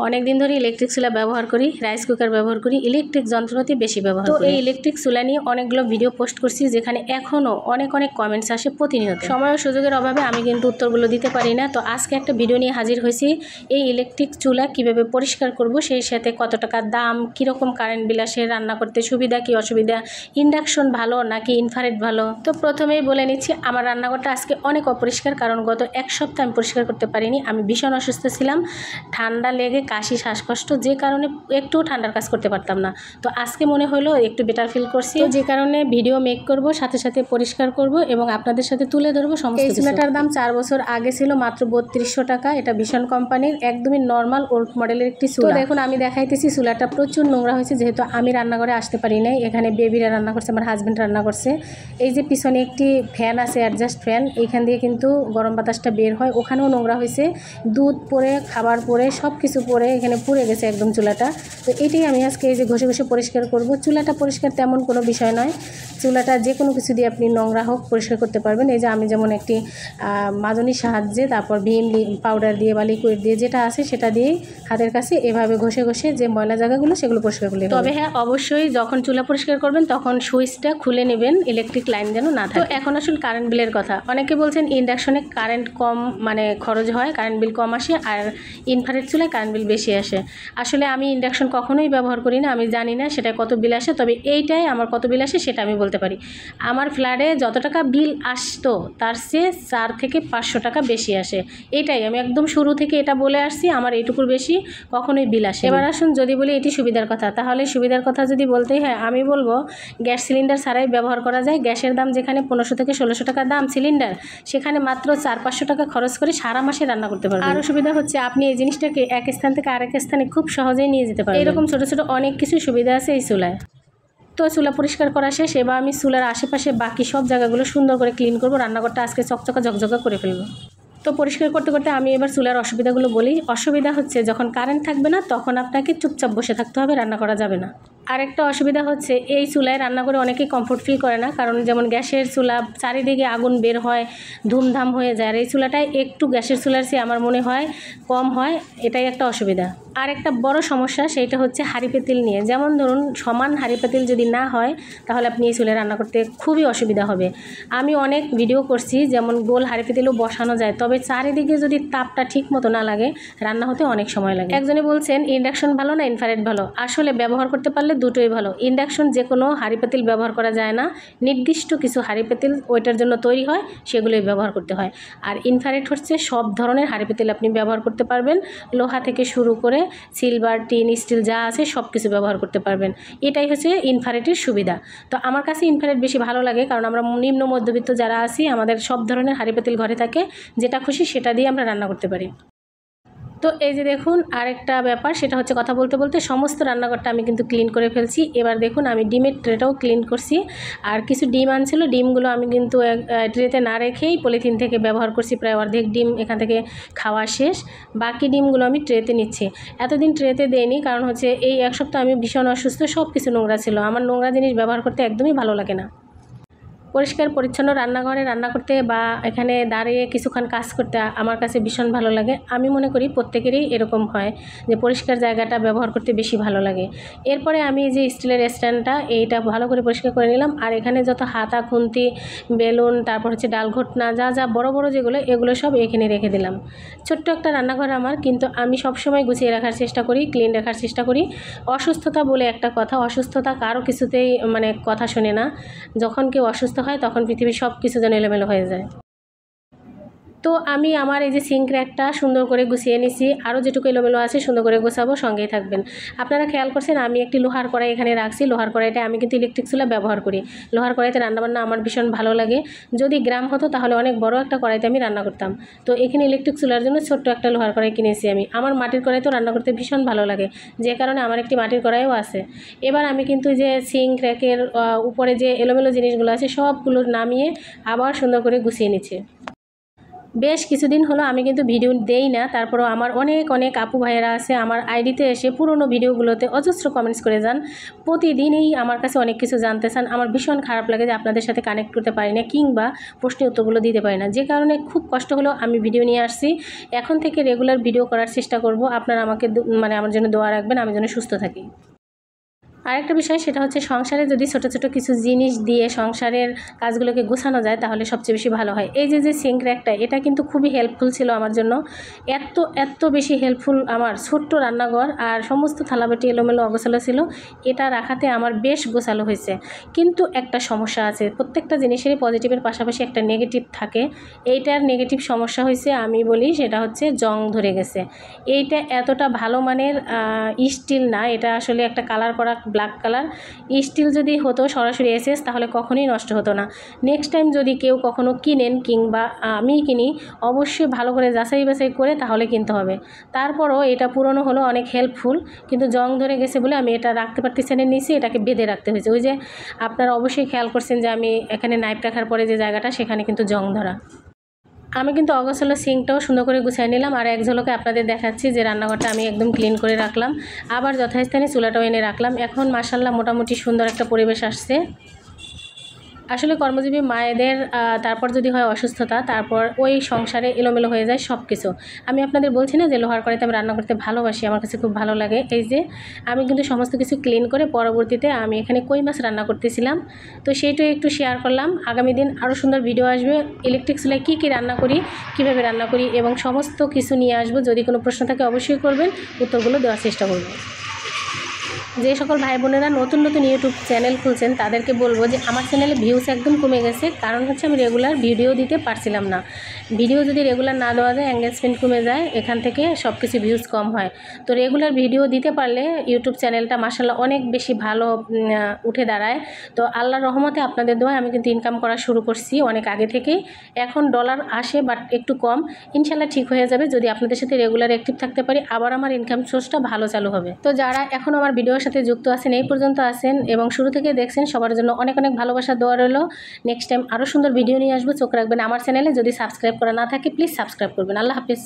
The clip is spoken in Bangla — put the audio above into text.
অনেক দিন ধরে ইলেকট্রিক চুলা ব্যবহার করি, রাইস কুকার ব্যবহার করি, ইলেকট্রিক যন্ত্রপাতি বেশি ব্যবহার করি। তো এই ইলেকট্রিক চুলা নিয়ে অনেকগুলো ভিডিও পোস্ট করছি, যেখানে এখনও অনেক কমেন্টস আসে প্রতিনিয়ত। সময় ও সুযোগের অভাবে আমি কিন্তু উত্তরগুলো দিতে পারি না। তো আজকে একটা ভিডিও নিয়ে হাজির হয়েছি, এই ইলেকট্রিক চুলা কিভাবে পরিষ্কার করব, সেই সাথে কত টাকা দাম, কীরকম কারেন্ট বিল আসে, রান্না করতে সুবিধা কি অসুবিধা, ইন্ডাকশন ভালো নাকি ইনফ্রারেড ভালো। তো প্রথমেই বলে নিচ্ছি, আমার রান্নাঘরটা আজকে অনেক অপরিষ্কার, কারণ গত এক সপ্তাহ আমি পরিষ্কার করতে পারিনি। আমি ভীষণ অসুস্থ ছিলাম, ঠান্ডা লেগে কাশি, শ্বাসকষ্ট, যে কারণে একটু ঠান্ডার কাজ করতে পারতাম না। তো আজকে মনে হলো একটু বেটার ফিল করছি, তো যে কারণে ভিডিও মেক করব, সাথে সাথে পরিষ্কার করব এবং আপনাদের সাথে তুলে ধরবো সমস্ত কিছু। এই চুলাটার দাম 4 বছর আগে ছিল মাত্র 3200 টাকা। এটা ভীষণ কোম্পানির একদমই নর্মাল ওল্ড মডেলের একটি চুলা। তো দেখুন আমি দেখাইতেছি, চুলাটা প্রচুর নোংরা হয়েছে, যেহেতু আমি রান্নাঘরে আসতে পারি নাই। এখানে বেবিরা রান্না করছে, আমার হাজব্যান্ড রান্না করছে। এই যে পিছনে একটি ফ্যান আছে, অ্যাডজাস্ট ফ্যান, এইখান দিয়ে কিন্তু গরম বাতাসটা বের হয়, ওখানেও নোংরা হয়েছে। দুধ পরে, খাবার পরে, সব কিছু পরে এখানে পুড়ে গেছে একদম চুলাটা। তো এটাই আমি আজকে এই যে ঘষে ঘষে পরিষ্কার করব। চুলাটা পরিষ্কার তেমন কোনো বিষয় নয়, চুলাটা যে কোনো কিছু দিয়ে আপনি নোংরা হোক পরিষ্কার করতে পারবেন। এই যে আমি যেমন একটি মাজনির সাহায্যে, তারপর ভীম পাউডার দিয়ে বা লিকুইড দিয়ে যেটা আছে সেটা দিয়ে হাতের কাছে এভাবে ঘষে ঘষে যে ময়লা জায়গাগুলো সেগুলো পরিষ্কার করলে। তবে হ্যাঁ, অবশ্যই যখন চুলা পরিষ্কার করবেন তখন সুইচটা খুলে নেবেন, ইলেকট্রিক লাইন যেন না থাকে। তো এখন আসলে কারেন্ট বিলের কথা, অনেকে বলছেন ইন্ডাকশনে কারেন্ট কম খরচ হয়, কারেন্ট বিল কম আসে, আর ইনফ্রারেড চুলায় কারেন্ট বিল বেশি আসে। আসলে আমি ইন্ডাকশন কখনোই ব্যবহার করি না, আমি জানি না সেটা কত বিল আসে। তবে এইটাই আমার কত বিল আসে সেটা আমি বলতে পারি। আমার ফ্ল্যাটে যত টাকা বিল আসতো তার চেয়ে 4 থেকে 500 টাকা বেশি আসে। এটাই আমি একদম শুরু থেকে এটা বলে আসছি, আমার এইটুকুর বেশি কখনোই বিল আসে। এবার আসুন, যদি বলি এটি সুবিধার কথা, তাহলে সুবিধার কথা যদি বলতেই হয়, আমি বলবো গ্যাস সিলিন্ডার ছাড়াই ব্যবহার করা যায়। গ্যাসের দাম যেখানে 1500 থেকে 1600 টাকা দাম সিলিন্ডার, সেখানে মাত্র 400-500 টাকা খরচ করে সারা মাসে রান্না করতে পারবেন। আরও সুবিধা হচ্ছে আপনি এই জিনিসটাকে এক স্থান থেকে আরেক স্থানে খুব সহজেই নিয়ে যেতে পারবেন। এরকম ছোটো ছোটো অনেক কিছু সুবিধা আছে এই চুলায়। তো চুলা পরিষ্কার করা শেষ, এবার আমি চুলার আশেপাশে বাকি সব জায়গাগুলো সুন্দর করে ক্লিন করব। রান্নাঘরটা আজকে চকচকা ঝকঝকা করে ফেলবো। তো পরিষ্কার করতে করতে আমি এবার চুলার অসুবিধাগুলো বলি। অসুবিধা হচ্ছে যখন কারেন্ট থাকবে না তখন আপনাকে চুপচাপ বসে থাকতে হবে, রান্না করা যাবে না। আরেকটা অসুবিধা হচ্ছে এই চুলায় রান্না করে অনেকেই কমফোর্ট ফিল করে না, কারণ যেমন গ্যাসের চুলা চারিদিকে আগুন বের হয়, ধুমধাম হয়ে যায়, আর এই চুলাটায় একটু গ্যাসের চুলার চেয়ে আমার মনে হয় কম হয়, এটাই একটা অসুবিধা। আর একটা বড় সমস্যা সেইটা হচ্ছে হাঁড়ি পাতিল নিয়ে। যেমন ধরুন সমান হাঁড়ি পাতিল যদি না হয় তাহলে আপনি এই চুলায় রান্না করতে খুবই অসুবিধা হবে। আমি অনেক ভিডিও করছি, যেমন গোল হাঁড়ি পাতিলও বসানো যায়, তবে চারিদিকে যদি তাপটা ঠিক মতো না লাগে রান্না হতে অনেক সময় লাগে। একজনে বলছেন ইন্ডাকশন ভালো না ইনফ্রারেড ভালো। আসলে ব্যবহার করতে পারলে দুটোই ভালো। ইন্ডাকশন যে কোনো হাঁড়ি পাতিল ব্যবহার করা যায় না, নির্দিষ্ট কিছু হাঁড়ি পাতিল ওইটার জন্য তৈরি হয়, সেগুলোই ব্যবহার করতে হয়। আর ইনফ্রারেড হচ্ছে সব ধরনের হাঁড়ি পাতিল আপনি ব্যবহার করতে পারবেন, লোহা থেকে শুরু করে সিলভার, টিন, স্টিল যা আছে সব কিছু ব্যবহার করতে পারবেন। এটাই হচ্ছে ইনফ্রারেডের সুবিধা। তো আমার কাছে ইনফ্রারেড বেশি ভালো লাগে, কারণ আমরা নিম্ন মধ্যবিত্ত যারা আছি, আমাদের সব ধরনের হাঁড়ি পাতিল ঘরে থাকে, যেটা খুশি সেটা দিয়ে আমরা রান্না করতে পারি। তো এই যে দেখুন আরেকটা ব্যাপার, সেটা হচ্ছে কথা বলতে বলতে সমস্ত রান্নাঘরটা আমি কিন্তু ক্লিন করে ফেলছি। এবার দেখুন আমি ডিমের ট্রেটাও ক্লিন করছি, আর কিছু ডিম আনছিল, ডিমগুলো আমি কিন্তু ট্রেতে না রেখেই পলিথিন থেকে ব্যবহার করছি। প্রায় অর্ধেক ডিম এখান থেকে খাওয়া শেষ, বাকি ডিমগুলো আমি ট্রেতে নিচ্ছি। এতদিন ট্রেতে দেয়নি, কারণ হচ্ছে এই এক সপ্তাহ আমি ভীষণ অসুস্থ, সব কিছু নোংরা ছিল, আমার নোংরা জিনিস ব্যবহার করতে একদমই ভালো লাগে না। পরিষ্কার পরিচ্ছন্ন রান্নাঘরে রান্না করতে বা এখানে দাঁড়িয়ে কিছুক্ষণ কাজ করতে আমার কাছে ভীষণ ভালো লাগে। আমি মনে করি প্রত্যেকেরই এরকম হয় যে পরিষ্কার জায়গাটা ব্যবহার করতে বেশি ভালো লাগে। এরপরে আমি যে স্টিলের স্ট্যান্ডটা এইটা ভালো করে পরিষ্কার করে নিলাম, আর এখানে যত হাতা, খুন্তি, বেলুন, তারপর হচ্ছে ডাল ঘটনা, যা যা বড় বড় যেগুলো, এগুলো সব এখানে রেখে দিলাম। ছোট্ট একটা রান্নাঘর আমার, কিন্তু আমি সবসময় গুছিয়ে রাখার চেষ্টা করি, ক্লিন রাখার চেষ্টা করি। অসুস্থতা বলে একটা কথা, অসুস্থতা কারো কিছুতেই কথা শোনে না। যখন কেউ অসুস্থ হয় তখন পৃথিবীর সব কিছু যেন এলোমেলো হয়ে যায়। তো আমি আমার এই যে সিঙ্ক র্যাকটা সুন্দর করে গুছিয়ে নিছি, আরও যেটুকু এলোমেলো আছে সুন্দর করে গোছাবো, সঙ্গেই থাকবেন। আপনারা খেয়াল করছেন আমি একটি লোহার কড়াই এখানে রাখছি। লোহার কড়াইটা আমি কিন্তু ইলেকট্রিক চুলা ব্যবহার করি। লোহার কড়াইতে রান্নাবান্না আমার ভীষণ ভালো লাগে। যদি গ্রাম হতো তাহলে অনেক বড় একটা কড়াইতে আমি রান্না করতাম। তো এখানে ইলেকট্রিক চুলার জন্য ছোট্ট একটা লোহার কড়াই কিনেছি আমি। আমার মাটির কড়াইতেও রান্না করতে ভীষণ ভালো লাগে, যে কারণে আমার একটি মাটির কড়াইও আছে। এবার আমি কিন্তু যে সিঙ্ক র্যাকের উপরে যে এলোমেলো জিনিসগুলো আছে সবগুলো নামিয়ে আবার সুন্দর করে গুছিয়ে নিচ্ছি। বেশ কিছুদিন হলো আমি কিন্তু ভিডিও দেই না, তারপরও আমার অনেক আপু ভাইয়েরা আছে আমার আইডিতে এসে পুরনো ভিডিওগুলোতে অজস্র কমেন্টস করে যান। প্রতিদিনই আমার কাছে অনেক কিছু জানতে চান। আমার ভীষণ খারাপ লাগে যে আপনাদের সাথে কানেক্ট করতে পারি না কিংবা প্রশ্নের উত্তরগুলো দিতে পারি না, যে কারণে খুব কষ্ট হলো আমি ভিডিও নিয়ে আসছি। এখন থেকে রেগুলার ভিডিও করার চেষ্টা করব। আপনারা আমাকে আমার জন্য দোয়া রাখবেন, আমি যেন সুস্থ থাকি। আরেকটা বিষয় সেটা হচ্ছে সংসারে যদি ছোট ছোট কিছু জিনিস দিয়ে সংসারের কাজগুলোকে গোছানো যায় তাহলে সবচেয়ে বেশি ভালো হয়। এই যে সিঙ্ক র্যাকটা, এটা কিন্তু খুবই হেল্পফুল ছিল আমার জন্য। এত বেশি হেল্পফুল, আমার ছোট্ট রান্নাঘর আর সমস্ত থালাবাটি এলোমেলো অগোছালো ছিল, এটা রাখাতে আমার বেশ গোছালো হয়েছে। কিন্তু একটা সমস্যা আছে, প্রত্যেকটা জিনিসেরই পজিটিভের পাশাপাশি একটা নেগেটিভ থাকে। এইটার নেগেটিভ সমস্যা হয়েছে আমি বলি, সেটা হচ্ছে জং ধরে গেছে। এইটা এতটা ভালো মানের স্টিল না, এটা আসলে একটা কালার করা ব্ল্যাক কালার। স্টিল যদি হতো সরাসরি এসএস তাহলে কখনোই নষ্ট হতো না। নেক্সট টাইম যদি কেউ কখনো কিনেন কিংবা আমি কিনি, অবশ্যই ভালো করে যাচাই বাছাই করে তাহলে কিনতে হবে। তারপরও এটা পুরনো হলো অনেক হেল্পফুল, কিন্তু জং ধরে গেছে বলে আমি এটা রাখতে পারতেছি না নিচে, এটাকে বেঁধে রাখতে হয়েছে। ওই যে আপনারা অবশ্যই খেয়াল করছেন যে আমি এখানে নাইফ রাখার পরে যে জায়গাটা, সেখানে কিন্তু জং ধরা। আমি কিন্তু অগোছালো সিঙ্কটাও সুন্দর করে গুছিয়ে নিলাম, আর এক ঝলকে আপনাদের দেখাচ্ছি যে রান্নাঘরটা আমি একদম ক্লিন করে রাখলাম। আবার যথাস্থানে চুলাটাও এনে রাখলাম। এখন মাশাআল্লাহ মোটামুটি সুন্দর একটা পরিবেশ আসছে। আসলে কর্মজীবী মায়েদের তারপর যদি হয় অসুস্থতা, তারপর ওই সংসারে এলোমেলো হয়ে যায় সব কিছু। আমি আপনাদের বলছি না যে লোহার কড়াইতে আমি রান্না করতে ভালোবাসি, আমার কাছে খুব ভালো লাগে। এই যে আমি কিন্তু সমস্ত কিছু ক্লিন করে পরবর্তীতে আমি এখানে কই মাছ রান্না করতেছিলাম, তো সেইটাও একটু শেয়ার করলাম। আগামী দিন আরও সুন্দর ভিডিও আসবে, ইলেকট্রিক চুলায় কী রান্না করি, কীভাবে রান্না করি এবং সমস্ত কিছু নিয়ে আসবো। যদি কোনো প্রশ্ন থাকে অবশ্যই করবেন, উত্তরগুলো দেওয়ার চেষ্টা করব। যে সকল ভাই বোনেরা নতুন ইউটিউব চ্যানেল খুলছেন তাদেরকে বলবো যে আমার চ্যানেলে ভিউজ একদম কমে গেছে, কারণ হচ্ছে আমি রেগুলার ভিডিও দিতে পারছিলাম না। ভিডিও যদি রেগুলার না দেওয়া যায় এঙ্গেজমেন্ট কমে যায়, এখান থেকে সব কিছু ভিউজ কম হয়। তো রেগুলার ভিডিও দিতে পারলে ইউটিউব চ্যানেলটা মাশাআল্লাহ অনেক বেশি ভালো উঠে দাঁড়ায়। তো আল্লাহর রহমতে আপনাদের দোয়ায় আমি কিন্তু ইনকাম করা শুরু করছি অনেক আগে থেকেই। এখন ডলার আসে বাট একটু কম, ইনশাল্লাহ ঠিক হয়ে যাবে। যদি আপনাদের সাথে রেগুলার অ্যাক্টিভ থাকতে পারি, আবার আমার ইনকাম সোর্সটা ভালো চালু হবে। তো যারা এখন আমার ভিডিওর সাথে যুক্ত আছেন, এই পর্যন্ত আছেন এবং শুরু থেকে দেখছেন, সবার জন্য অনেক ভালোবাসা দোয়া রইল। নেক্সট টাইম আরও সুন্দর ভিডিও নিয়ে আসবো, চোখ রাখবেন আমার চ্যানেলে। যদি সাবস্ক্রাইব করা না থাকে প্লিজ সাবস্ক্রাইব করবেন। আল্লাহ হাফিজ।